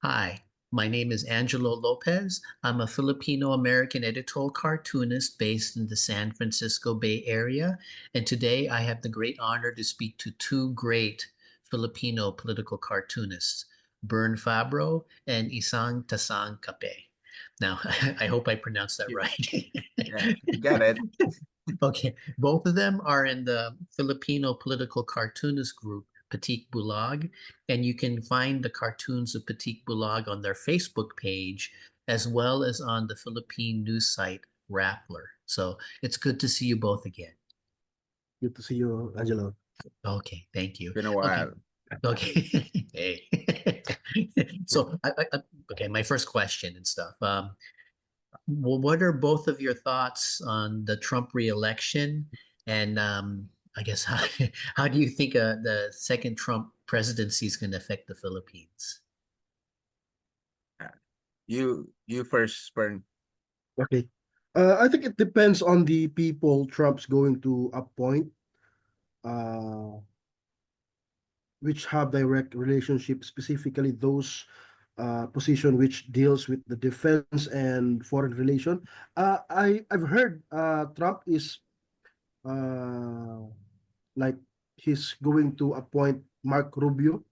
Hi, my name is Angelo Lopez. I'm a Filipino American editorial cartoonist based in the San Francisco Bay Area. And today I have the great honor to speak to two great Filipino political cartoonists, Bern Fabro and Isang Tasang Kape. Now, I hope I pronounced that Yeah, right. yeah, you got it. Okay, both of them are in the Filipino political cartoonist group, Patik Bulag, and you can find the cartoons of Patik Bulag on their Facebook page as well as on the Philippine news site Rappler. So it's good to see you both again. Good to see you, Angelo. Okay, thank you. Been a Okay, while. okay. Hey. So, okay, my first question and stuff. Well, what are both of your thoughts on the Trump reelection? And I guess how do you think the second Trump presidency is going to affect the Philippines? Uh, you first, Spern. Okay. I think it depends on the people Trump's going to appoint, uh, which have direct relationship, specifically those position which deals with the defense and foreign relation. I've heard Trump is uh, like he's going to appoint Mark Rubio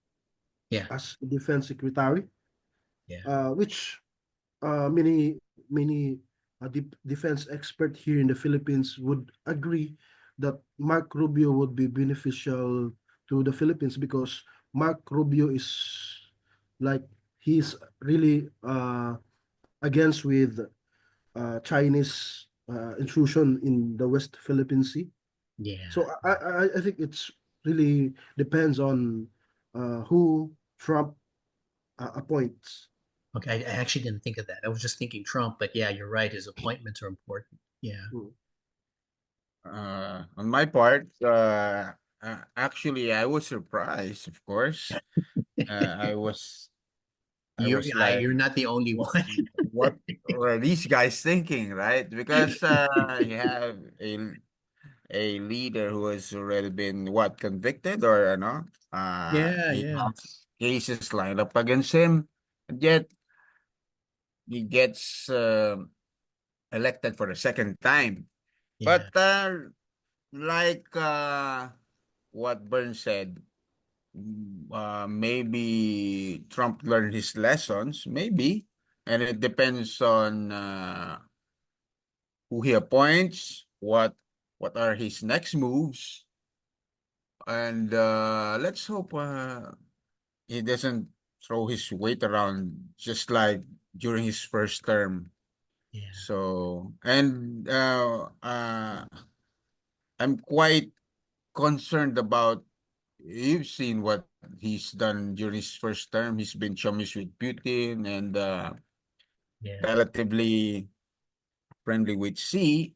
Yeah, as defense secretary, yeah, which many defense expert here in the Philippines would agree that Mark Rubio would be beneficial to the Philippines because Mark Rubio is like he's really against with Chinese intrusion in the West Philippine Sea. yeah. So I think it's really depends on who Trump appoints. Okay, I actually didn't think of that. I was just thinking Trump, but yeah, you're right. His appointments are important. Yeah. Hmm. On my part, actually, I was surprised. Of course, I was, I was like, You're not the only one. what are these guys thinking, right? Because you have a leader who has already been what convicted or no, Yeah, he yeah, has cases lined up against him, and yet he gets elected for the second time. yeah, But like what Burns said, maybe Trump learned his lessons, maybe, and it depends on who he appoints, what are his next moves, and let's hope he doesn't throw his weight around just like during his first term. yeah. So, and I'm quite concerned about you've seen what he's done during his first term. He's been chummies with Putin and Yeah. relatively friendly with Xi.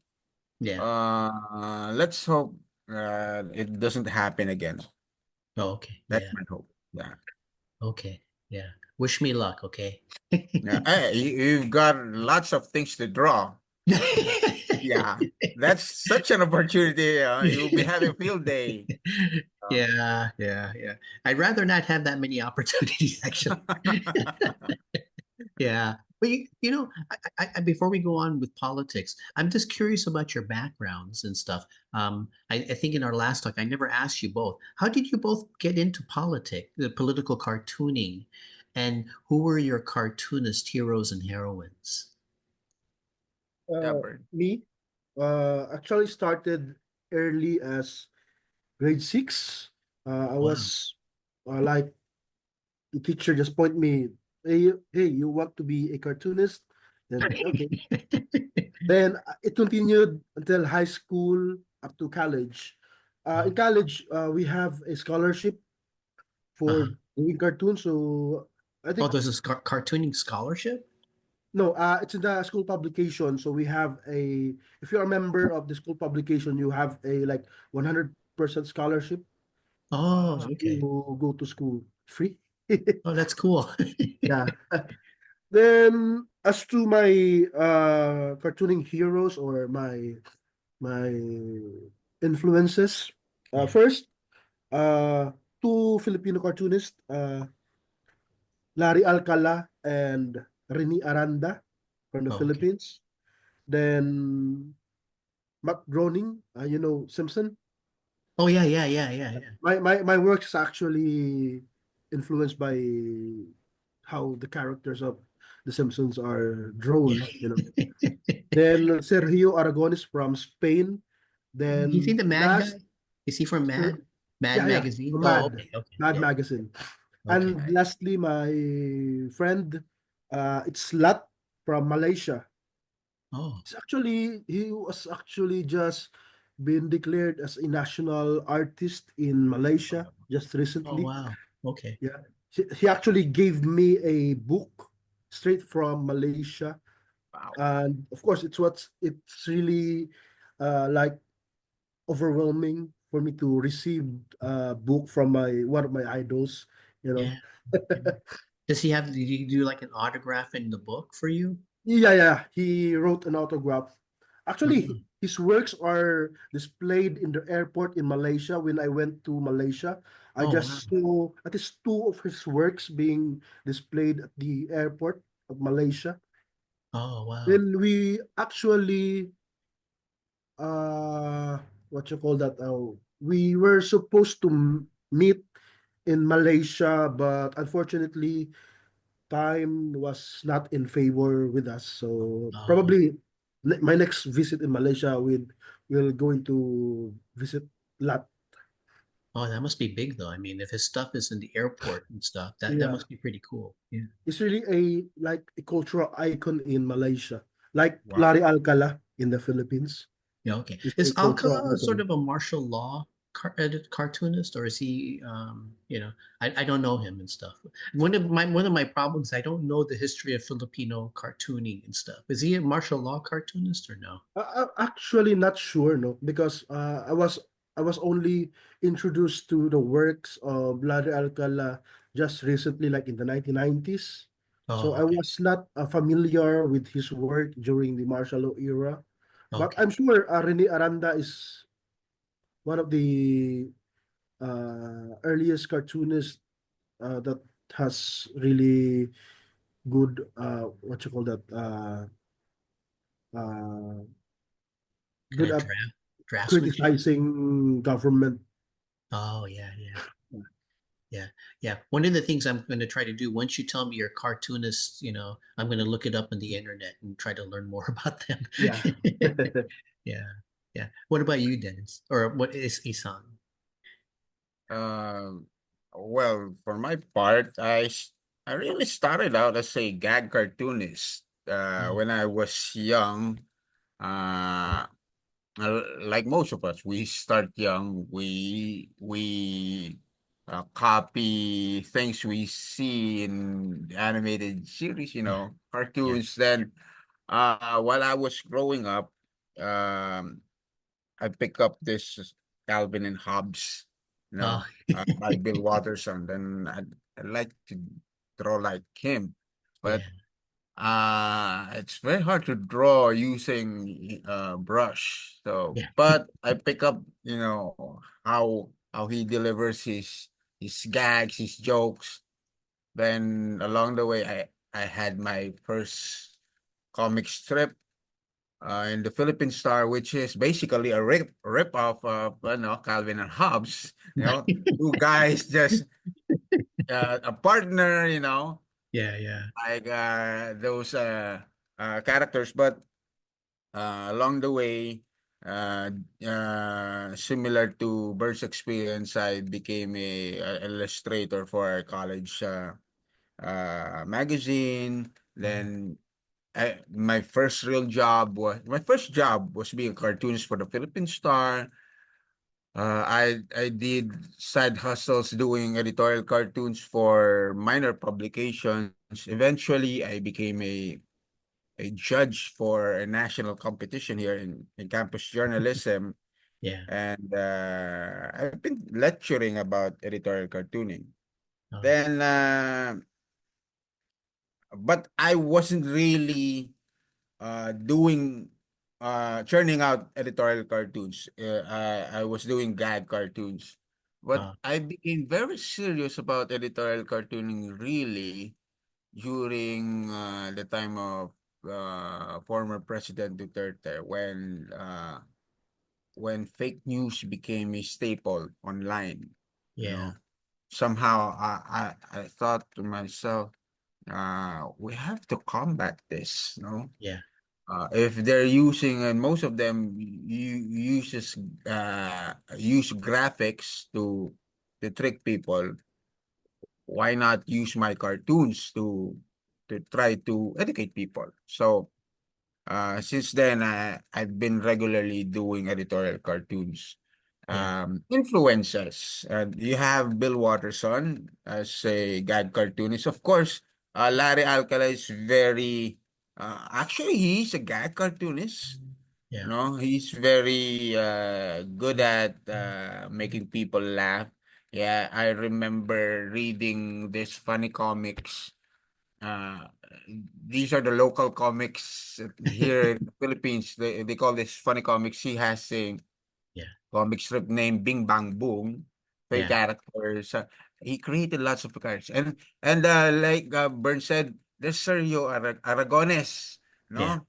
Yeah. Let's hope it doesn't happen again. Oh, okay. That's Yeah. my hope. Yeah. Okay. Yeah. Wish me luck, okay? Yeah. Hey, you've got lots of things to draw. Yeah. That's such an opportunity. You'll be having a field day. Uh, Yeah, yeah, yeah. I'd rather not have that many opportunities, actually. Yeah. But before we go on with politics, I'm just curious about your backgrounds and stuff. I think in our last talk, I never asked you both. How did you both get into politics, the political cartooning, and who were your cartoonist heroes and heroines? yeah, Bert. Me, actually started early as grade six. I Wow. was like the teacher just point me, hey, you want to be a cartoonist? Then okay. Then it continued until high school up to college. In college, we have a scholarship Uh-huh. for doing cartoons. So I Oh, think there's a cartooning scholarship? no, it's in the school publication. So we have a, if you're a member of the school publication, you have a like 100% scholarship Oh, okay. to go to school free. Oh, that's cool. Yeah. Then as to my cartooning heroes or my influences, Yeah. first two Filipino cartoonists, Larry Alcala and Rene Aranda from the Oh, okay. Philippines. Then Matt Groening, you know Simpson. Oh, yeah, yeah, yeah, yeah, yeah. My work is actually influenced by how the characters of the Simpsons are drawn, you know. Yeah. Then Sergio Aragones from Spain. Is he Then the Mad last, guy? Is he from Sir, Mad? Mad yeah, yeah, Magazine? Oh, Mad, okay, okay. Mad Yeah, Magazine. okay. And lastly, my friend, it's Lat from Malaysia. Oh, He was actually just been declared as a national artist in Malaysia just oh, recently. wow. Okay. Yeah. He actually gave me a book straight from Malaysia. Wow. And of course it's really like overwhelming for me to receive a book from my one of my idols, you know. Yeah. Yeah. Does he have, did he do like an autograph in the book for you? Yeah, yeah. He wrote an autograph. Actually, Mm. his works are displayed in the airport in Malaysia. When I went to Malaysia, I Oh, wow. just saw at least two of his works being displayed at the airport of Malaysia. Oh, wow. Then we actually what you call that? We were supposed to meet in Malaysia, but unfortunately time was not in favor with us. So Oh, probably my next visit in Malaysia will going to visit Lat. oh, that must be big though. I mean, if his stuff is in the airport and stuff, that Yeah, must be pretty cool. Yeah. it's really a like a cultural icon in Malaysia, like Wow. Larry Alcala in the Philippines. Yeah, okay. It's a Is cultural Alcala sort icon. of a martial law cartoonist, or is he, I don't know him and stuff. One of my problems, I don't know the history of Filipino cartooning and stuff. Is he a martial law cartoonist or no? I'm actually not sure, no, because I was only introduced to the works of Larry Alcala just recently, like in the 1990s. So Oh, I okay. was not familiar with his work during the martial law era. But Okay. I'm sure Rene Aranda is one of the earliest cartoonists that has really good what you call that uh, Kind good of at draftsmanship. criticizing government. Oh, yeah, yeah. Yeah, yeah. One of the things I'm going to try to do once you tell me you're a cartoonist, I'm going to look it up on the internet and try to learn more about them. Yeah. Yeah, yeah. What about you, Dennis? Or what is Isan? Um, well, for my part, I really started out as a gag cartoonist. Oh, When I was young, like most of us, we start young. We copy things we see in the animated series, yeah, yeah. cartoons. Then, while I was growing up, um, I pick up this Calvin and Hobbes, Oh, by Bill Watterson. Then I'd like to draw like him, but yeah, it's very hard to draw using brush. So, yeah. but I pick up, how he delivers his gags, his jokes. Then along the way, I had my first comic strip in the Philippine Star, which is basically a rip off of Calvin and Hobbes. Two guys just a partner, Yeah, yeah. like those characters, but along the way, similar to Bird's experience, I became a illustrator for a college magazine. Oh, Then my first job was being a cartoonist for the Philippine Star. I did side hustles doing editorial cartoons for minor publications. Eventually, I became a judge for a national competition here in campus journalism, yeah. and I've been lecturing about editorial cartooning. Oh, Then, but I wasn't really doing churning out editorial cartoons. I was doing gag cartoons, but oh, I became very serious about editorial cartooning really during the time of former President Duterte when fake news became a staple online, you Yeah. know. Somehow I thought to myself, we have to combat this, no? Yeah. If they're using, and most of them use graphics to trick people, why not use my cartoons to try to educate people? So since then, I've been regularly doing editorial cartoons. Yeah. Influences. You have Bill Watterson as a gag cartoonist. Of course, Larry Alcala is very, actually, he's a gag cartoonist. Yeah. No, he's very good at making people laugh. Yeah, I remember reading this funny comics. Uh, these are the local comics here in the Philippines. They call this funny comics. He has a Yeah. comic strip named Bing Bang Boom. Three Yeah. characters. He created lots of characters, and like Bern said, there's Sergio Aragones. Yeah. No,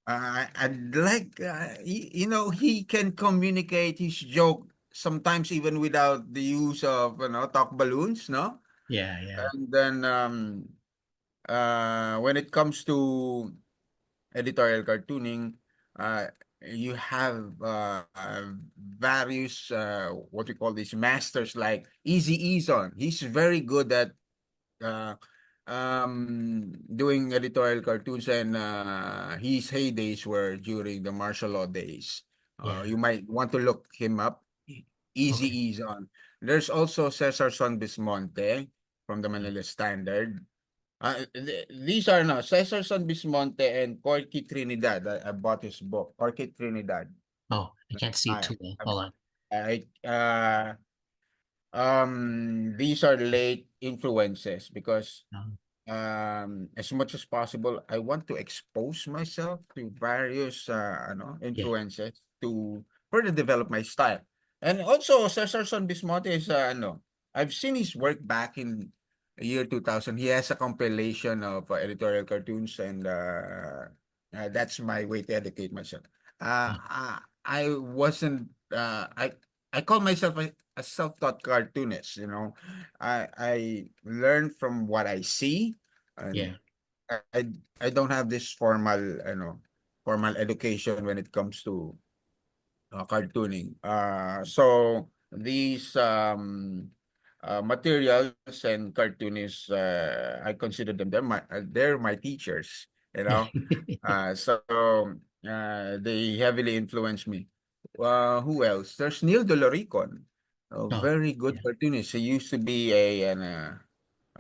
I'd like he can communicate his joke sometimes even without the use of talk balloons. No, Yeah. Yeah. and then when it comes to editorial cartooning, uh, you have various what we call these masters like Easy Eason. He's very good at uh, doing editorial cartoons, and his heydays were during the martial law days. Yeah. You might want to look him up. Easy Okay. Eason. There's also Cesar Son Bismonte from the Manila Standard. These are now Cesar San Bismonte and Corky Trinidad. I bought his book, Corky Trinidad. Oh, I can't see it I, too well. Hold on. these are late influences because Um, as much as possible, I want to expose myself to various yeah. influences to further develop my style. And also, Cesar Son Bismonte is I've seen his work back in the year 2000. He has a compilation of editorial cartoons, and that's my way to educate myself. Uh, I wasn't. I call myself a self-taught cartoonist. I learn from what I see, and yeah. I I I don't have this formal education when it comes to cartooning. So these materials and cartoonists, I consider them they're my teachers. You Yeah. know, so they heavily influenced me. Who else? There's Neil Doloricon, a Oh, very good yeah. cartoonist. He used to be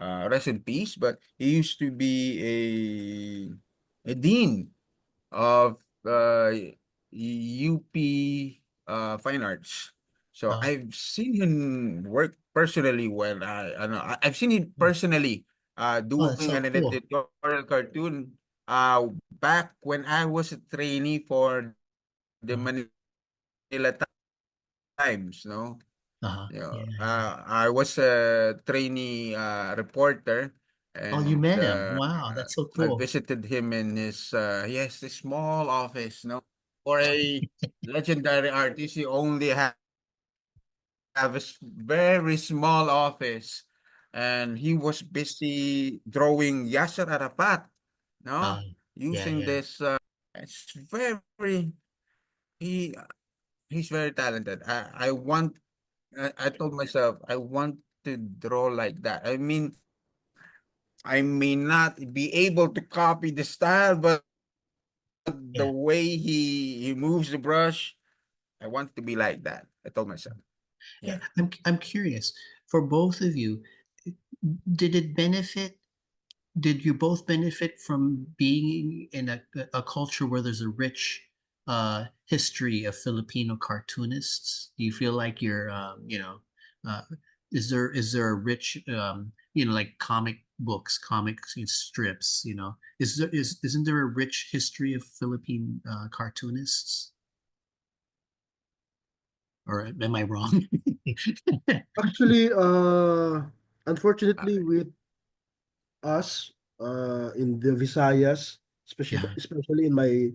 rest in peace, but he used to be a dean of UP Fine Arts. So Oh, I've seen him work personally when I've seen him personally oh, that's doing so an cool. editorial cartoon back when I was a trainee for the Uh, Manila Times, no? yeah. I was a trainee reporter, Oh, you and met him. Wow, that's so I cool. visited him in his he has this small office. No, for a legendary artist, he only have a very small office, and he was busy drawing Yasser Arafat. Uh, No, yeah, using yeah, this. It's very he he's very talented. I told myself I want to draw like that. I mean, I may not be able to copy the style, but the yeah. way he moves the brush, I want to be like that. I told myself. Yeah, Yeah. I'm curious. For both of you, did it benefit? Did you both benefit from being in a culture where there's a rich history of Filipino cartoonists? Do you feel like you're, uh, is there a rich, like comic books, comics strips? Isn't there a rich history of Philippine cartoonists? Or am I wrong? Actually, Uh, unfortunately, with us, in the Visayas, Yeah. especially in my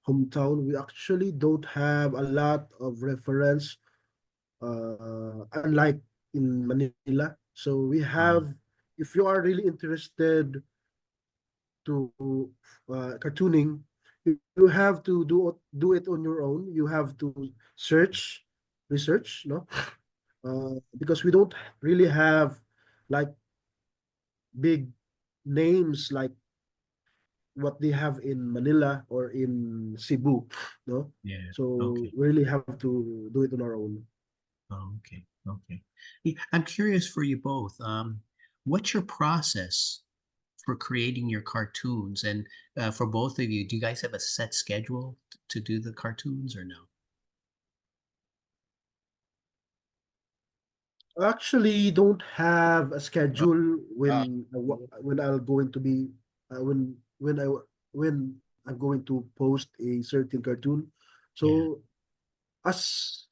hometown, we actually don't have a lot of reference, unlike in Manila. So we have, Um, if you are really interested to cartooning, you have to do it on your own. You have to search, research, no? Because we don't really have like big names like what they have in Manila or in Cebu, no? yeah. So Okay. we really have to do it on our own. Oh, okay. Okay. I'm curious for you both. What's your process for creating your cartoons? And for both of you, do you guys have a set schedule to do the cartoons or no? I actually don't have a Uh, schedule uh, when I'll going to be when I'm going to post a certain cartoon. Yeah. So as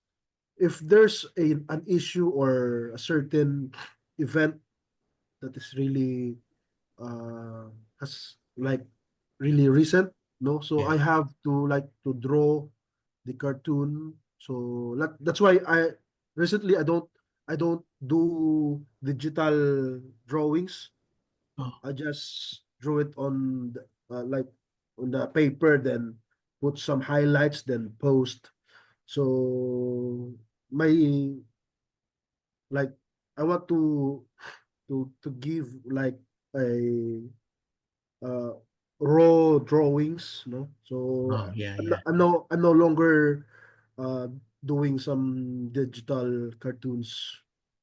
if there's an issue or a certain event that is really uh has like really recent, no, so Yeah. I have to like to draw the cartoon. So that's why I don't do digital drawings. Oh, I just draw it on like on the paper, then put some highlights, then post. So my like I want to give like a uh, raw drawings, no? So oh, yeah, yeah. I'm no longer uh, doing some digital cartoons,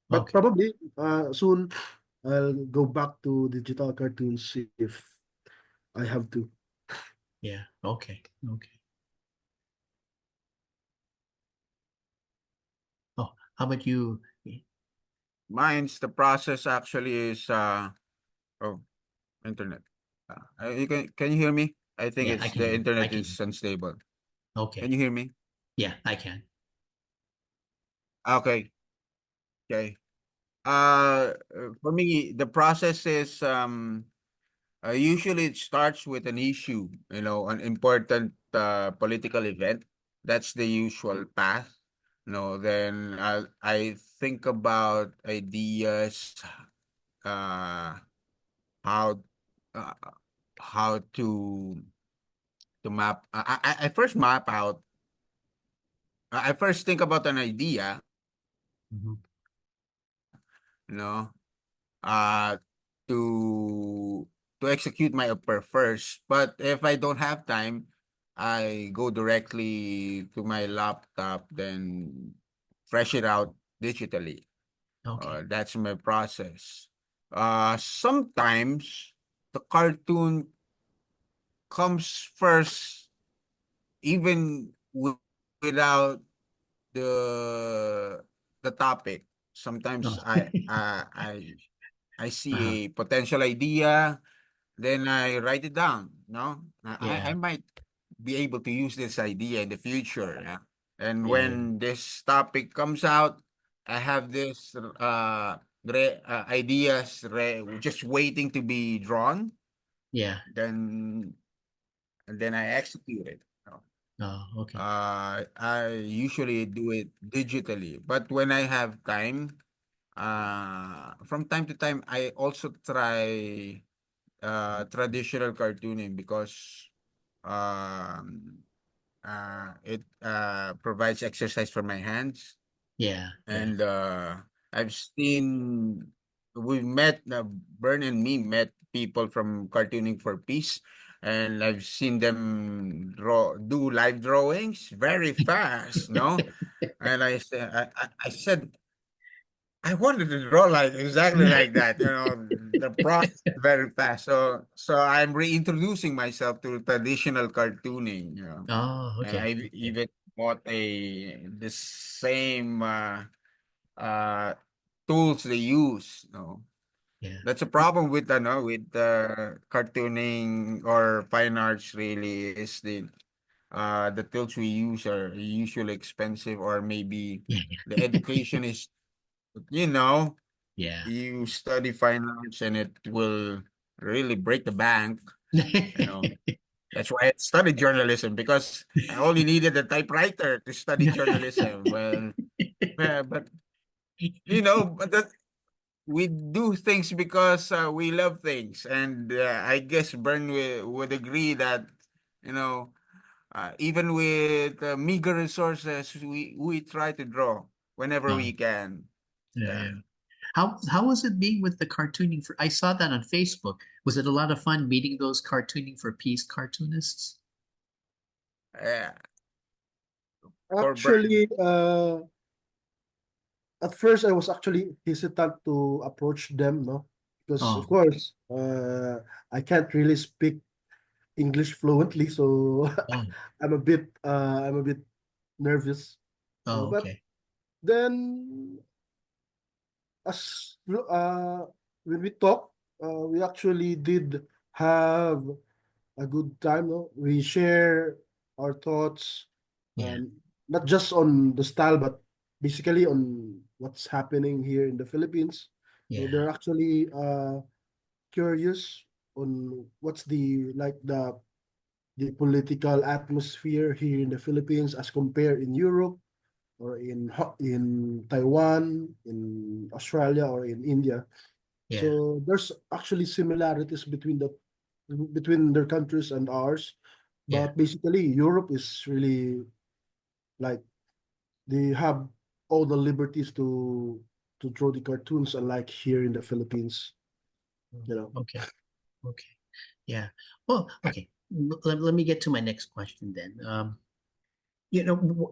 but Okay. probably soon I'll go back to digital cartoons if I have to. Yeah. Okay. Okay. Oh, how about you? Mine's the process actually is oh, internet. You can you hear me? I think Yeah, I it's can the hear you. I internet can is hear you. unstable. Can Okay. you hear me? Yeah, I can. Okay. Okay. For me, the process is usually it starts with an issue, an important political event. That's the usual path. Then I think about ideas, uh, how uh, how to map. I first map out. I first think about an idea, Mhm. you know, uh, to execute my upper first. But if I don't have time, I go directly to my laptop, then fresh it out digitally. Okay. That's my process. Sometimes the cartoon comes first, even without the topic. Oh. Sometimes I Uh-huh. see a potential idea, then I write it down. No, I Yeah. might be able to use this idea in the future. Yeah? And Yeah, yeah. when this topic comes out, I have this ideas just waiting to be drawn. Yeah. Then I execute it. Oh, okay. I usually do it digitally, but when I have time, from time to time, I also try traditional cartooning because um, it provides exercise for my hands. Yeah, yeah. And I've seen, we met, Bern and me met people from Cartooning for Peace, and I've seen them do live drawings very fast, no? And I said, I wanted to draw like exactly like that, the process is very fast. So I'm reintroducing myself to traditional cartooning, Oh, and okay. I Okay. even bought the same uh tools they use. Yeah. That's a problem with with cartooning or fine arts. Really, is the tools we use are usually expensive, or maybe Yeah. the education is, you know Yeah. you study fine arts and it will really break the bank, you know. That's why I studied journalism, because I only needed a typewriter to study journalism. Well, yeah, but but that we do things because we love things, and I guess Bern would agree that you know even with meager resources, we try to draw whenever Oh, we can. yeah, Yeah. yeah. How was it being with the cartooning for? I saw that on Facebook. Was it a lot of fun meeting those cartooning for peace cartoonists? Yeah. For Bern. Actually, at first I was actually hesitant to approach them, no, because of Oh, course, I can't really speak English fluently, so oh, I'm a bit nervous. oh, But okay. then, as when we talked, we actually did have a good time. No, we share our thoughts, Yeah, um, not just on the style, but basically on what's happening here in the Philippines. So yeah, they're actually curious on what's the political atmosphere here in the Philippines as compared in Europe or in Taiwan, in Australia, or in India. yeah, So there's actually similarities between their countries and ours, yeah. but basically Europe is really like they have all the liberties to draw the cartoons, unlike here in the Philippines. You know. Okay, okay. Yeah. Well, okay. Let me get to my next question then.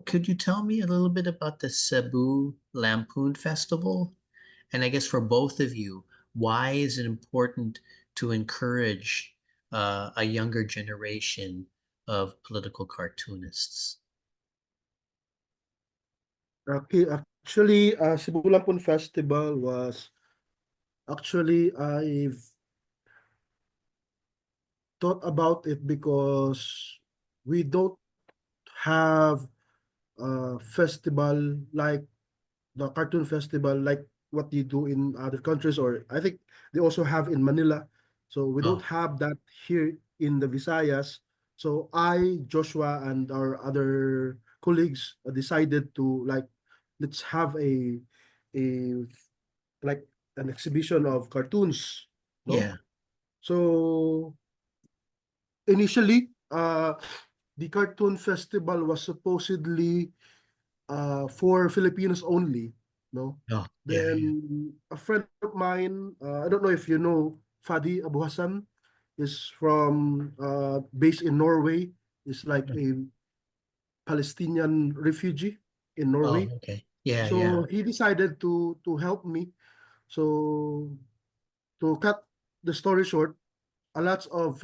Could you tell me a little bit about the Cebu Lampoon Festival? And I guess for both of you, why is it important to encourage a younger generation of political cartoonists? Okay, actually, Cebu Lampun Festival was actually I've thought about it because we don't have a festival like the cartoon festival like what you do in other countries, or I think they also have in Manila. So we don't Oh, have that here in the Visayas. So Joshua, and our other colleagues decided to like let's have a like an exhibition of cartoons, no? yeah. So initially, the cartoon festival was supposedly for Filipinos only, no? Oh, yeah, yeah. Then a friend of mine, I don't know if you know Fadi Abu Hassan, is from based in Norway. Is like a Palestinian refugee in Oh, Norway. okay. Yeah, yeah. So he decided to help me. So to cut the story short, a lot of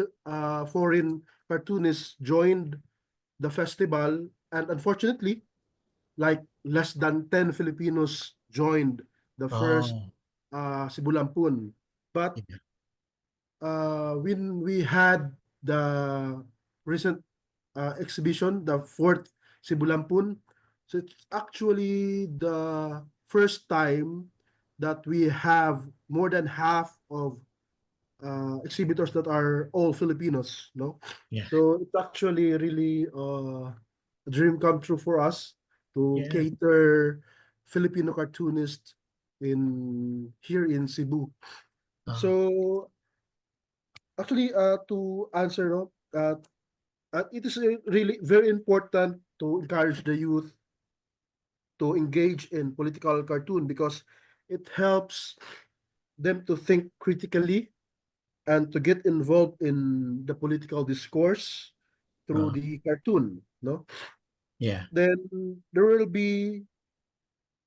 foreign cartoonists joined the festival, and unfortunately, like less than 10 Filipinos joined the first Oh, Cebu Lampun. But yeah. when we had the recent exhibition, the fourth Cebu Lampun, so it's actually the first time that we have more than half of exhibitors that are all Filipinos, no? Yeah. So it's actually really a dream come true for us to Yeah. cater Filipino cartoonists in here in Cebu. Oh, So actually, to answer, no, it is really very important to encourage the youth to engage in political cartoon because it helps them to think critically and to get involved in the political discourse through oh, the cartoon, no? yeah. Then there will be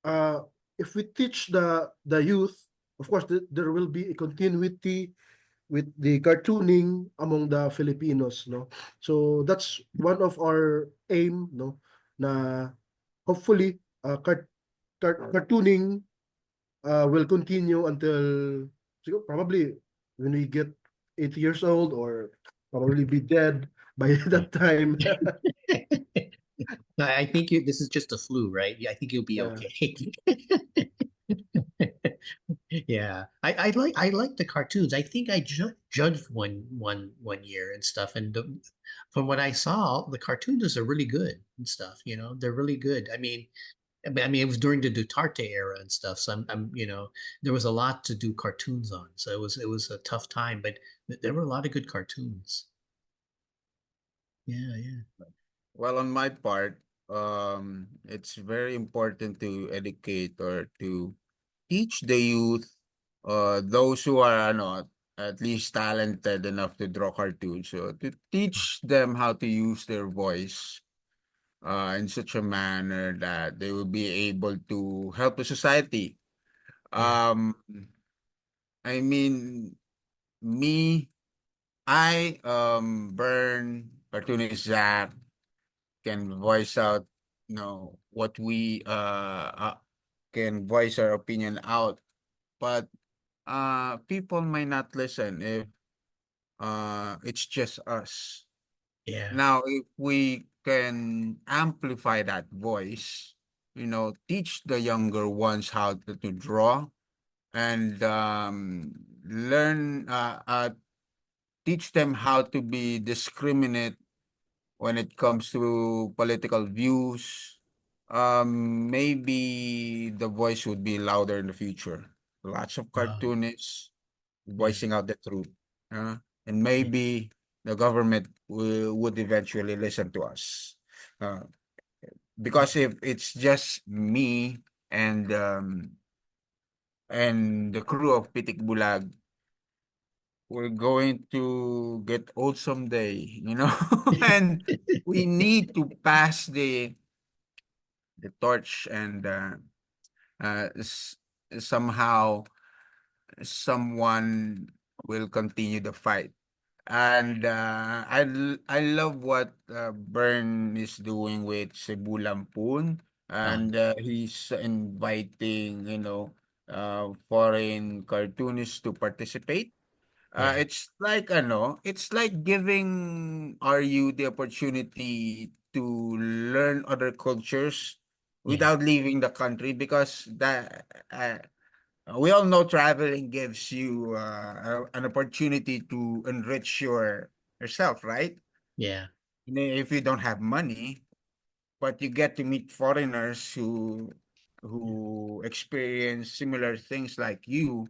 uh if we teach the youth, of course there will be a continuity with the cartooning among the Filipinos, no? So that's one of our aim, no, na hopefully cartooning will continue until probably when we get 80 years old, or probably be dead by Yeah. that time. I think this is just a flu, right? Yeah, I think you'll be Yeah. okay. Yeah, I like the cartoons. I think I judged one year and stuff, and from what I saw, the cartoons are really good and stuff. They're really good. I mean, it was during the Duterte era and stuff, so there was a lot to do cartoons on. So it was a tough time, but there were a lot of good cartoons. Yeah, yeah, Well, on my part, it's very important to educate or to teach the youth, those who are not at least talented enough to draw cartoons, so to teach them how to use their voice, in such a manner that they will be able to help the society. yeah. Um, I mean, me, Burn, cartoonist Zach, can voice out, what we can voice our opinion out, but people might not listen if it's just us. Yeah. Now, if we can amplify that voice, teach the younger ones how to draw and learn, teach them how to be discriminate when it comes to political views, maybe the voice would be louder in the future. Lots of Wow. cartoonists Yeah. voicing out the truth. Uh, and Yeah. maybe the government would eventually listen to us. Uh, because if it's just me and um, and the crew of Pitik Bulag, we're going to get old someday. And we need to pass the torch and uh, s- somehow someone will continue the fight. And I love what Bern is doing with Cebu Lampun, Oh, and he's inviting, foreign cartoonists to participate. yeah. It's like giving RU the opportunity to learn other cultures Yeah. without leaving the country, because we all know traveling gives you an opportunity to enrich yourself, right? Yeah. If you don't have money, but you get to meet foreigners who experience similar things like you,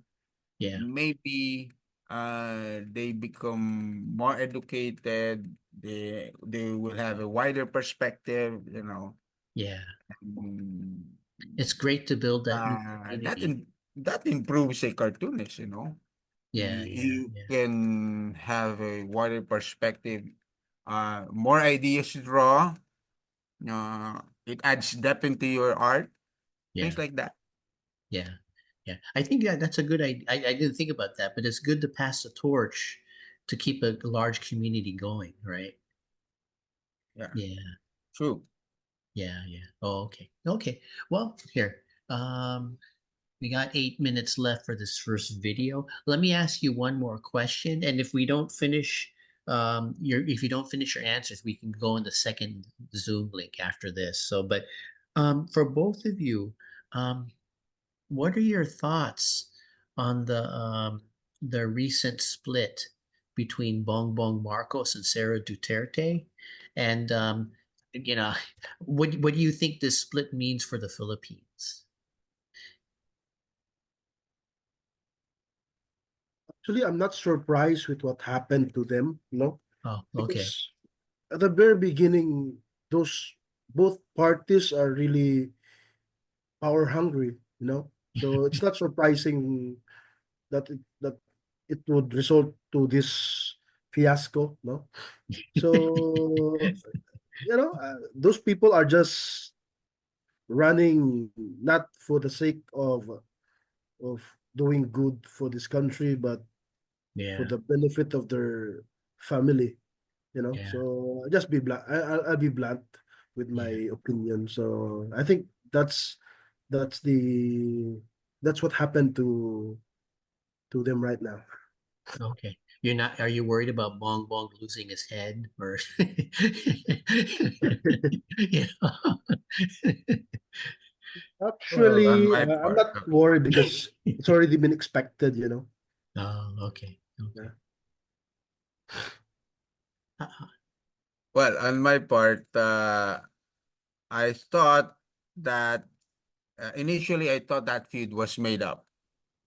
Yeah. maybe they become more educated. They will have a wider perspective. Yeah. Mm, It's great to build that new uh, that community. in, that improves a cartoonist. Yeah. Yeah. You Yeah. can have a wider perspective, more ideas to draw. It adds depth into your art, things Yeah. like that. Yeah. Yeah. I think that's a good idea. I didn't think about that, but it's good to pass the torch to keep a large community going, right? Yeah, Yeah. true. Yeah. Yeah. Oh, okay. Okay. Well, here. Um, we got 8 minutes left for this first video. Let me ask you one more question, and if you don't finish your answers, we can go in the second Zoom link after this. So, but for both of you, um, what are your thoughts on the recent split between Bongbong Marcos and Sara Duterte? And you know, what do you think this split means for the Philippines? Actually, I'm not surprised with what happened to them, Oh, okay. because at the very beginning, those both parties are really power hungry. So it's not surprising that it would result to this fiasco. So those people are just running not for the sake of doing good for this country, but for Yeah, the benefit of their family. yeah, So just be blunt. I'll be blunt with yeah. my opinion. So I think that's the that's what happened to them right now. Okay. Are you worried about Bong Bong losing his head or you know? Well, on Actually, my I'm part, not worried because it's already been expected, you know. Oh, okay. Yeah. Okay. Uh, well, on my part, I thought that initially I thought that feud was made up.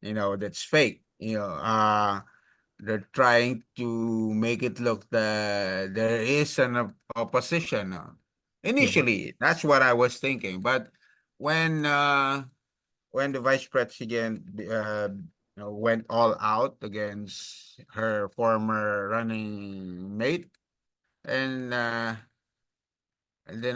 That's fake. They're trying to make it look that there is an opposition. yeah. Initially, that's what I was thinking. But when uh, when the vice president went all out against her former running mate, and then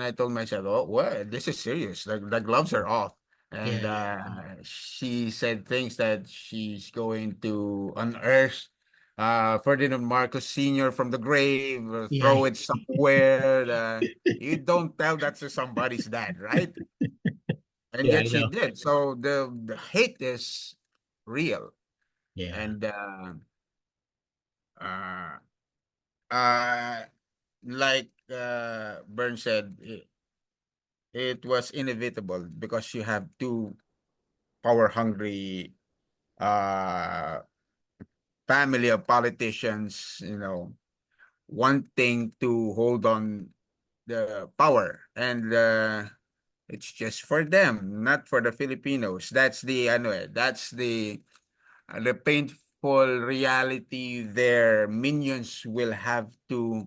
I told myself, "Oh, well, this is serious. The gloves are off." And Yeah. Yeah. she said things that she's going to unearth Ferdinand Marcos Sr. from the grave, or Yeah. throw it somewhere. You don't tell that to somebody's dad, right? And Yeah, I yet she know. did. So the hate is real. Yeah. And uh, uh, like Bern said, it was inevitable because you have two power hungry uh family of politicians, wanting to hold on the power, and it's just for them, not for the Filipinos. That's the painful reality their minions will have to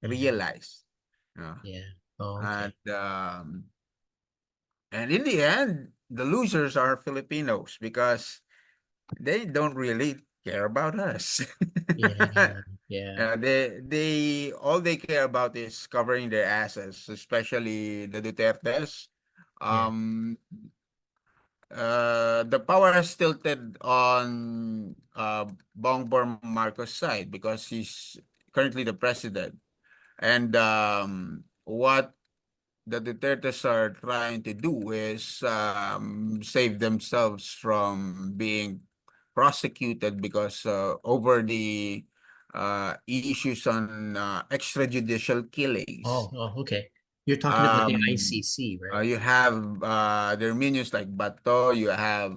Yeah. realize. Uh, Yeah. Oh, and okay. in the end, the losers are Filipinos because they don't really care about us. Yeah. Yeah. They all they care about is covering their asses, especially the Dutertes. Yeah. Um, the power has tilted on Bongbong Marcos' side because he's currently the president, and what the Dutertes are trying to do is save themselves from being prosecuted because over the issues on extrajudicial killings. Oh, oh, okay. You're talking about the Um, ICC, right? you have their minions like Bato, you have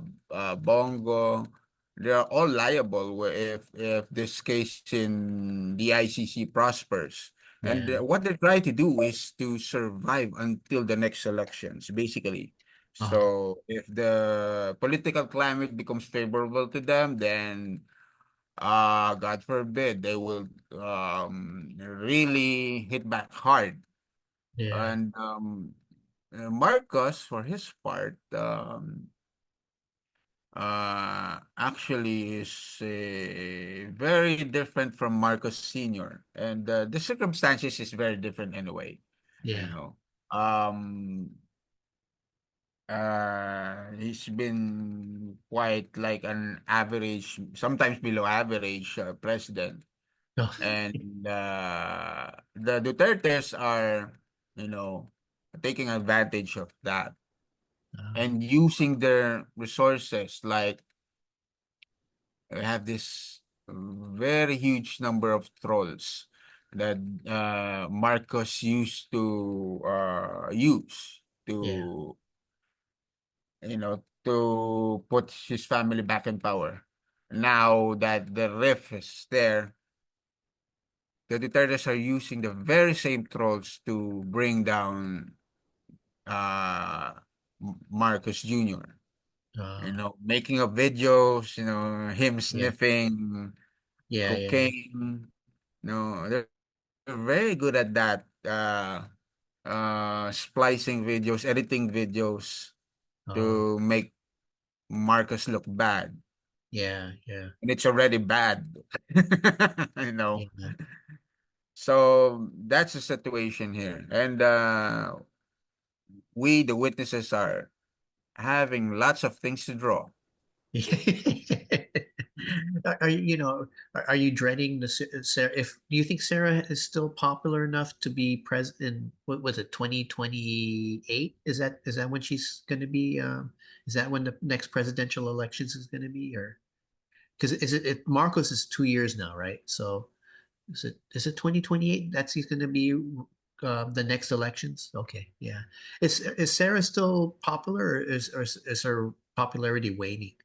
Bongo. They are all liable if this case in the ICC prospers. And Yeah. what they're trying to do is to survive until the next elections, basically. Uh, So if the political climate becomes favorable to them, then God forbid, they will really hit back hard. yeah. And Marcos, for his part, actually is very different from Marcos Sr. And the circumstances is very different anyway. You Yeah. know, he's been quite like an average, sometimes below average president. Oh, And the Dutertes are, you know, taking advantage of that and okay. using their resources. Like we have this very huge number of trolls that Marcos used to use Yeah. to, to put his family back in power. Now that the rift is there, the Dutertes are using the very same trolls to bring down uh Marcos Jr. Making of videos, him Yeah. sniffing Yeah. Yeah. cocaine. They're very good at that. Splicing videos, editing videos Oh, to make Marcus look bad. yeah. Yeah. And it's already bad. you know. Yeah. So that's the situation here. And we, the witnesses, are having lots of things to draw. Are you, are you dreading Sarah? If do you think Sarah is still popular enough to be president? What was it, 2028? Is that when she's going to be? Is that when the next presidential elections is going to be? Or because Marcos is 2 years now, right? So is it 2028? That's he's going to be. the next elections? Okay, yeah. Is Sarah still popular, or is her popularity waning?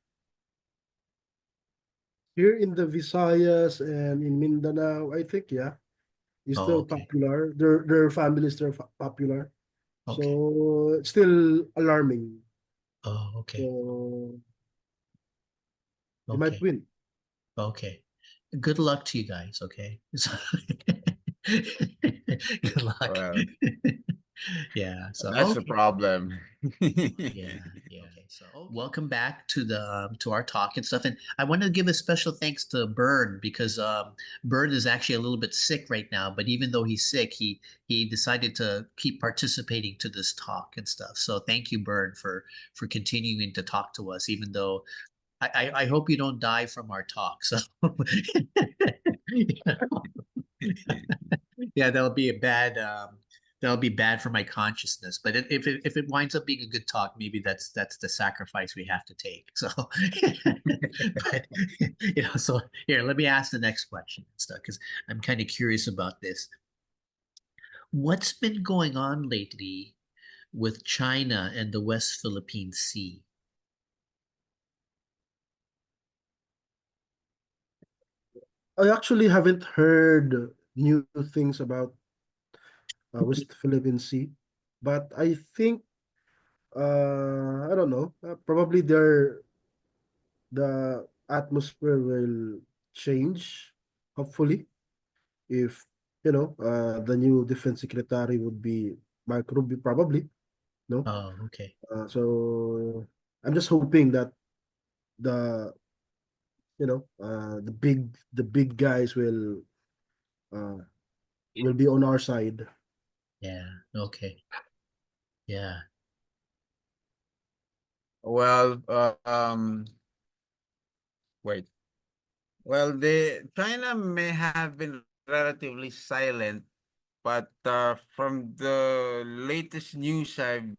Here in the Visayas and in Mindanao, I think, yeah, is Oh, still okay. popular. Their families still popular. Okay. So it's still alarming. Oh, okay. So they might Okay. win. Okay. Good luck to you guys, okay? Good luck. Well, Yeah. So that's the okay. problem. Yeah, yeah. Okay, so welcome back to the to our talk and stuff. And I want to give a special thanks to Bern because Bern is actually a little bit sick right now. But even though he's sick, he decided to keep participating to this talk and stuff. So thank you, Bern, for continuing to talk to us, even though I hope you don't die from our talk. So yeah, that'll be bad for my consciousness. But if it winds up being a good talk, maybe that's the sacrifice we have to take. So, but so here, let me ask the next question and stuff because I'm kind of curious about this. What's been going on lately with China and the West Philippine Sea? I actually haven't heard new things about West Philippine Sea, but I think I don't know. Probably the atmosphere will change. Hopefully, if the new defense secretary would be Mark Rubio, probably. No, Oh, okay. so I'm just hoping that the the big guys uh, will be on our side. Yeah. Okay. Yeah. Well, wait. Well, the China may have been relatively silent, but from the latest news I've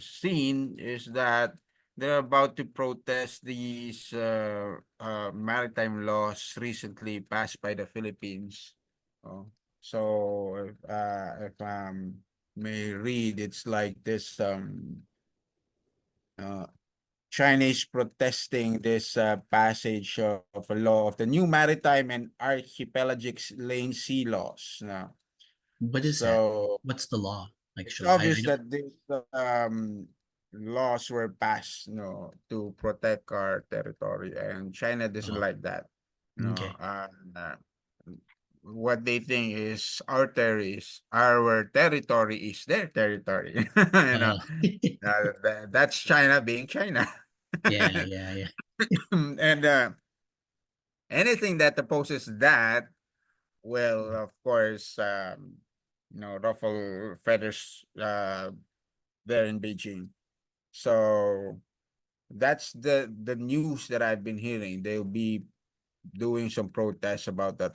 seen is that they're about to protest these maritime laws recently passed by the Philippines. Oh, so if may read, it's like this uh, Chinese protesting this passage of a law of the new maritime and archipelagic lane sea laws. Now, What is that? so What's the law? it's Actually, I obvious don't. that these laws were passed, to protect our territory, and China doesn't Oh, like that. okay. Uh, what they think is our territory is their territory. Oh, That's China being China. yeah, yeah, yeah. And anything that opposes that will, of course, ruffle feathers there in Beijing. So that's the news that I've been hearing. They'll be doing some protests about the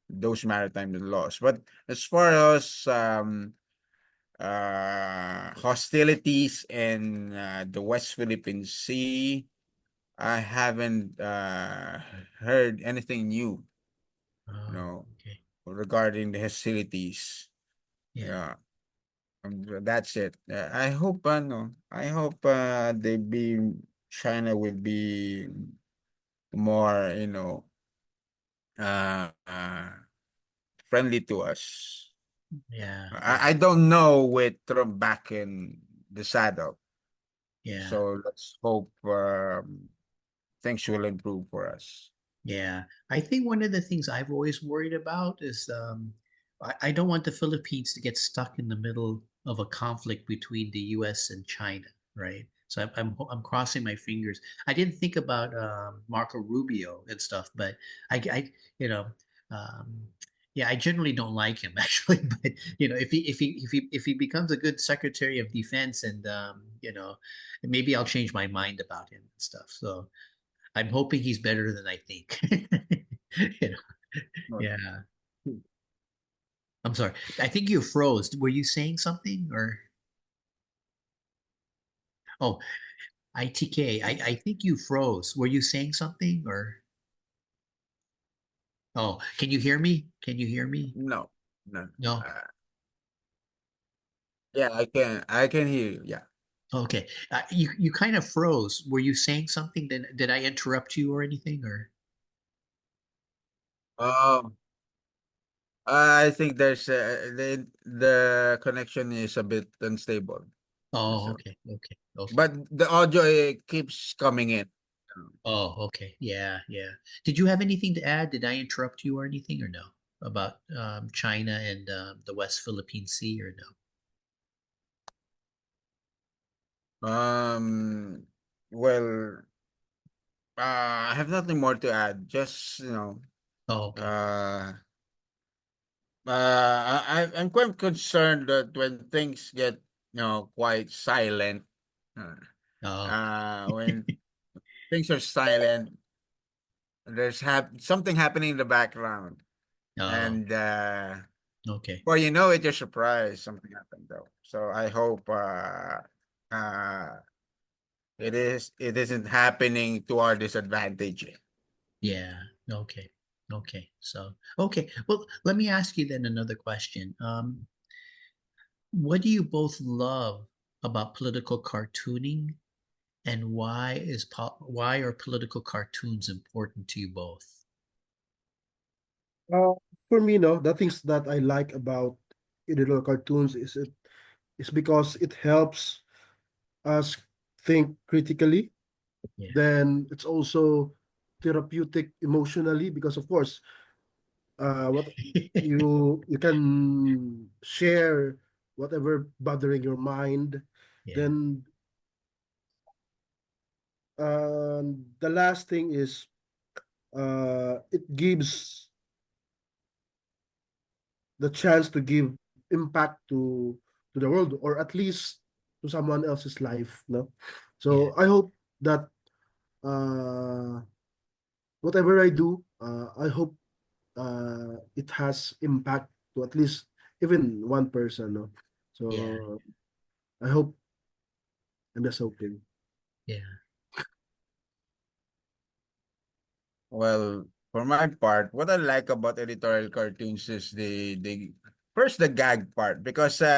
those maritime laws. But as far as hostilities in the West Philippine Sea, I haven't heard anything new, you Oh, know, okay. regarding the hostilities. Yeah, Yeah, that's it. I hope they be China will be more, uh, uh, friendly to us. yeah, yeah, I don't know with Trump back in the saddle. yeah, So let's hope things will improve for us. yeah. I think one of the things I've always worried about is I don't want the Philippines to get stuck in the middle of a conflict between the U.S. and China, right? So I'm crossing my fingers. I didn't think about Marco Rubio and stuff, but I you know um, yeah, I generally don't like him actually. But if he becomes a good Secretary of Defense, and maybe I'll change my mind about him and stuff. So I'm hoping he's better than I think. You know, But yeah. I'm sorry. I think you froze. Were you saying something or? Oh, ITK. I think you froze. Were you saying something or? Oh, can you hear me? Can you hear me? No, no. No. Uh, yeah, I can hear you. Yeah. Okay. You kind of froze. Were you saying something? Did I interrupt you or anything? Or Um, I think the connection is a bit unstable. oh, So, okay, okay, okay. but the audio keeps coming in. Oh, okay. Yeah, yeah. Did you have anything to add? Did I interrupt you or anything or no? About China and the West Philippine Sea or no? Um, well, I have nothing more to add. Just Oh, okay. uh, I'm quite concerned that when things get quite silent, uh, Oh, when things are silent, there's something happening in the background, oh, and okay. well, you know it, you're surprised something happened though. So I hope it isn't happening to our disadvantage. Yeah. Okay. Okay. So, okay. Well, let me ask you then another question. What do you both love about political cartooning, and why are political cartoons important to you both? Uh, for me, no, the things that I like about digital cartoons is because it helps us think critically. Yeah. Then it's also therapeutic emotionally because, of course, what you can share whatever bothering your mind. Yeah. Then the last thing is it gives the chance to give impact to the world, or at least to someone else's life, no. Yeah. So I hope that uh whatever I do, I hope it has impact to at least even one person, no. Yeah. So I hope, I'm just hoping. Yeah. Well, for my part, what I like about editorial cartoons is the first the gag part because like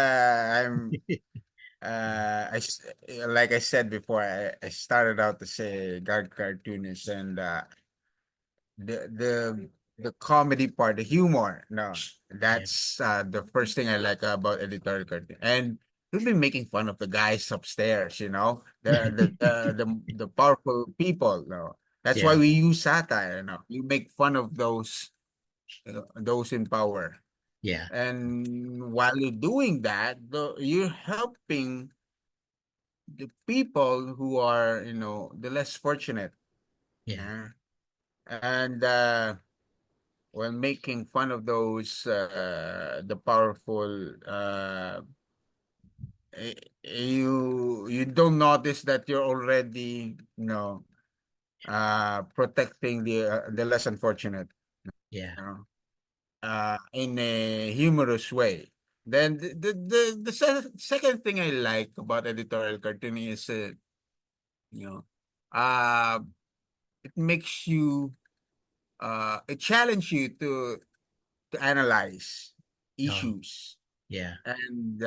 I said before, I started out to say gag cartoonist, and the the the comedy part, the humor. No, Yeah. that's the first thing I like about editorial cartoon. And we've been making fun of the guys upstairs, the powerful people. No, that's why Yeah. we use satire. No, you make fun of those in power. Yeah. And while you're doing that, you're helping the people who are, the less fortunate. Yeah. Yeah. And when making fun of those the powerful, you don't notice that you're already protecting the less unfortunate, Yeah. you know in a humorous way. Then second thing I like about editorial cartooning is you know uh it makes you it challenge you to analyze Oh, issues, yeah. and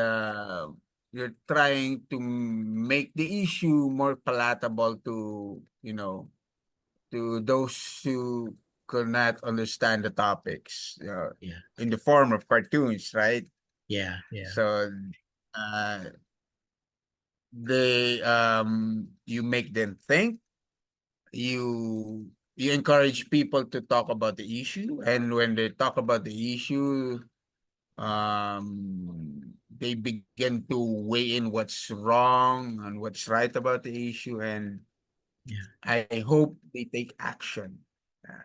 you're trying to make the issue more palatable to those who could not understand the topics, Yeah. in the form of cartoons, right? Yeah. Yeah. So uh you make them think, you encourage people to talk about the issue, and when they talk about the issue, they begin to weigh in what's wrong and what's right about the issue, and Yeah. I hope they take action.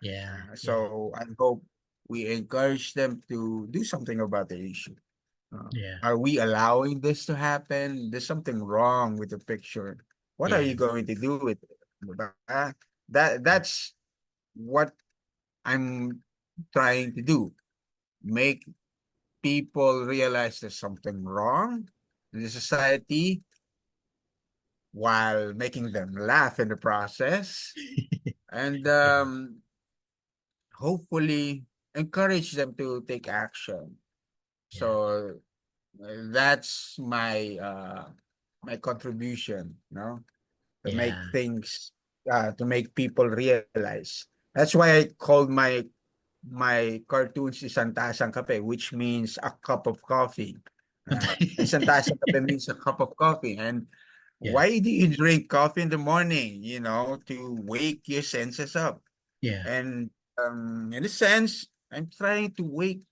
Yeah. Yeah. So I hope we encourage them to do something about the issue. Yeah. Are we allowing this to happen? There's something wrong with the picture. What are Yeah. you going to do with it? That's what I'm trying to do. Make people realize there's something wrong in the society while making them laugh in the process. And hopefully, encourage them to take action. Yeah. So that's my contribution, to make Yeah. things to make people realize. That's why I called my cartoons Isang Tasang Kape, which means a cup of coffee. Isang Tasang Kape means a cup of coffee. And Yeah. why do you drink coffee in the morning? To wake your senses up. Yeah. And in a sense, I'm trying to wake,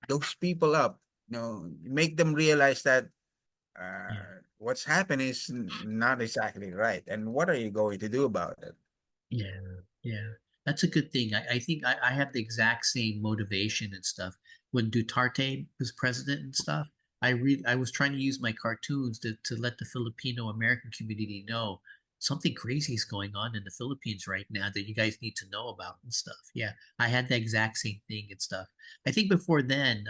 those people up, make them realize that Yeah. what's happening is not exactly right. And what are you going to do about it? Yeah, yeah. That's a good thing. I think I have the exact same motivation and stuff. When Duterte was president and stuff, I was trying to use my cartoons to let the Filipino American community know something crazy is going on in the Philippines right now that you guys need to know about and stuff. Yeah, I had the exact same thing and stuff. I think before then,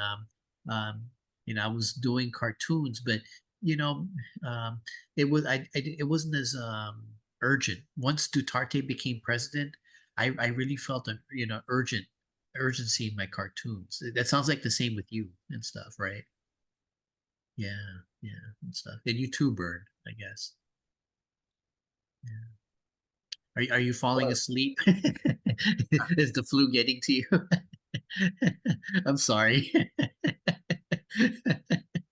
I was doing cartoons, but you know, um, it wasn't as urgent. Once Duterte became president, I really felt an urgency in my cartoons. That sounds like the same with you and stuff, right? Yeah, yeah, and stuff. And you too, Bird, I guess. Yeah. Are you falling Well, asleep? Is the flu getting to you? I'm sorry.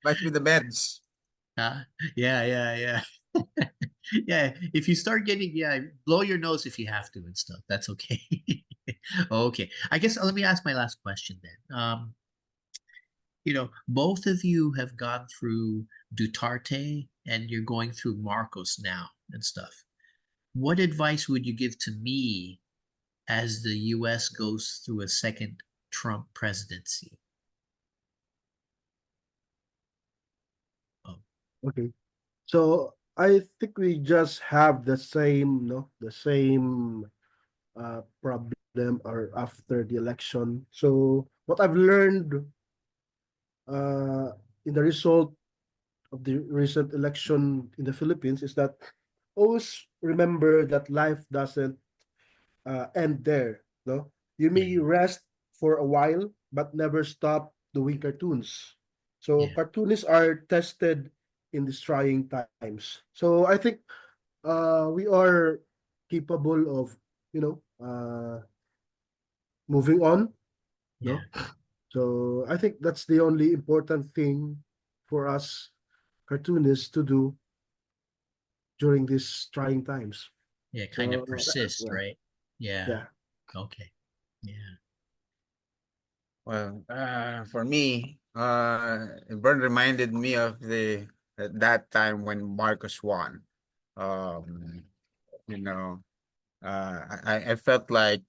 must be the meds. Uh, yeah, yeah, yeah. Yeah, if you start getting, yeah, blow your nose if you have to and stuff. That's okay. Okay. I guess let me ask my last question then. Both of you have gone through Duterte and you're going through Marcos now and stuff. What advice would you give to me as the US goes through a second Trump presidency? Oh, Okay. So I think we just have the same, no, the same problem or after the election. So what I've learned uh, in the result of the recent election in the Philippines is that always remember that life doesn't end there. No, you yeah, may rest for a while, but never stop doing cartoons. So yeah, cartoonists are tested in these trying times. So I think we are capable of, moving on. yeah, No, so I think that's the only important thing for us cartoonists to do during these trying times. yeah. Kind of So persist, yeah, right? Yeah. yeah. Okay. Yeah. Well, for me, Bern reminded me of that time when Marcos won. Um, you know, I felt like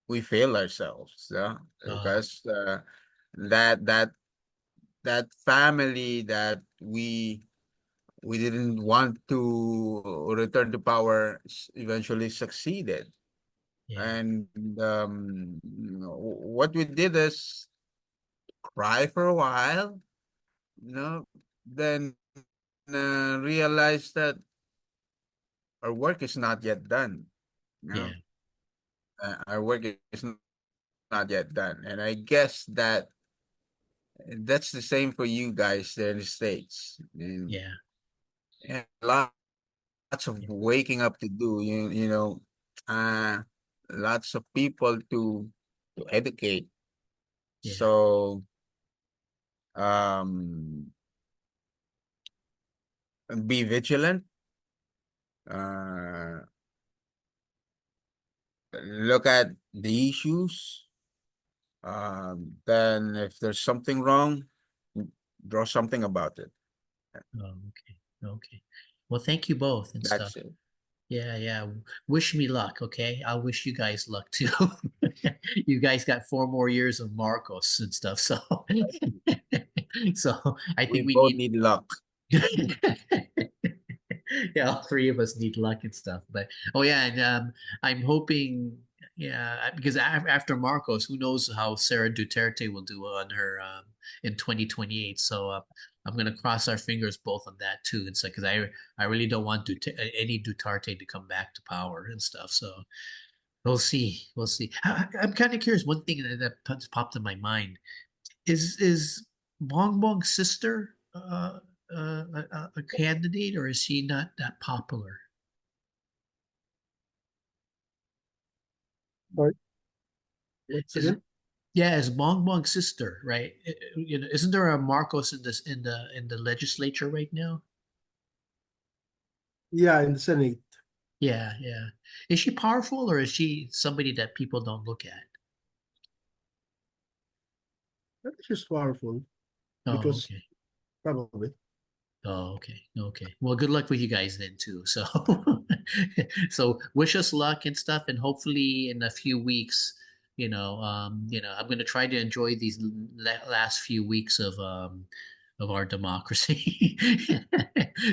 we failed ourselves, Uh, because that that that family that we didn't want to return to power eventually succeeded. yeah. And what we did is cry for a while, then realize that our work is not yet done. You Yeah. know, our work is not yet done, and I guess that's the same for you guys there in the States. Yeah. And lots of Yeah. waking up to do. Uh, lots of people to educate. Yeah. So um, be vigilant. Uh, look at the issues. Then if there's something wrong, draw something about it. Oh, okay. Okay. Well, thank you both and stuff. That's it. Yeah, yeah. Wish me luck, okay? I'll wish you guys luck too. You guys got 4 more years of Marcos and stuff, so so I We think we both need need luck. yeah, all three of us need luck and stuff. But oh yeah, and I'm hoping, yeah, because after Marcos, who knows how Sarah Duterte will do on her in 2028. So I'm gonna cross our fingers both on that too. It's like because I really don't want any Duterte to come back to power and stuff. So We'll see. We'll see. I'm kind of curious. One thing that popped in my mind is Bongbong's sister a candidate, or is she not that popular? Sorry, once Is again. Yeah, is Bongbong's sister, right? You know, isn't there a Marcos in this in the legislature right now? Yeah, in the Senate. Yeah, yeah. Is she powerful, or is she somebody that people don't look at? I think she's powerful Oh, because okay. probably. Oh, okay. Okay. Well, good luck with you guys then too. So, so wish us luck and stuff, and hopefully in a few weeks, I'm going to try to enjoy these last few weeks of our democracy.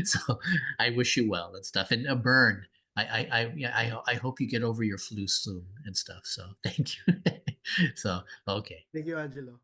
So, I wish you well and stuff. And Burn, yeah, I hope you get over your flu soon and stuff. So, thank you. So, okay. Thank you, Angelo.